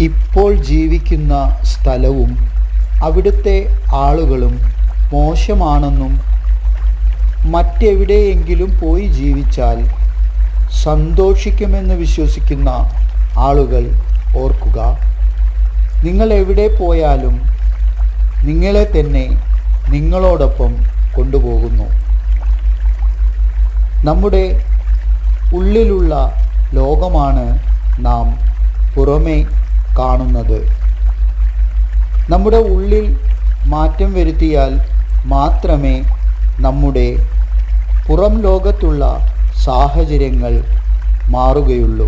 ഇപ്പോൾ ജീവിക്കുന്ന സ്ഥലവും അവിടുത്തെ ആളുകളും മോശമാണെന്നും മറ്റെവിടെയെങ്കിലും പോയി ജീവിച്ചാൽ സന്തോഷിക്കുമെന്ന് വിശ്വസിക്കുന്ന ആളുകൾ ഓർക്കുക, നിങ്ങൾ എവിടെ പോയാലും നിങ്ങളെ തന്നെ നിങ്ങളോടൊപ്പം കൊണ്ടുപോകുന്നു. നമ്മുടെ ഉള്ളിലുള്ള ലോകമാണ് നാം പുറമേ കാണുന്നത്. നമ്മുടെ ഉള്ളിൽ മാറ്റം വരുത്തിയാൽ മാത്രമേ നമ്മുടെ പുറം ലോകത്തുള്ള സാഹചര്യങ്ങൾ മാറുകയുള്ളൂ.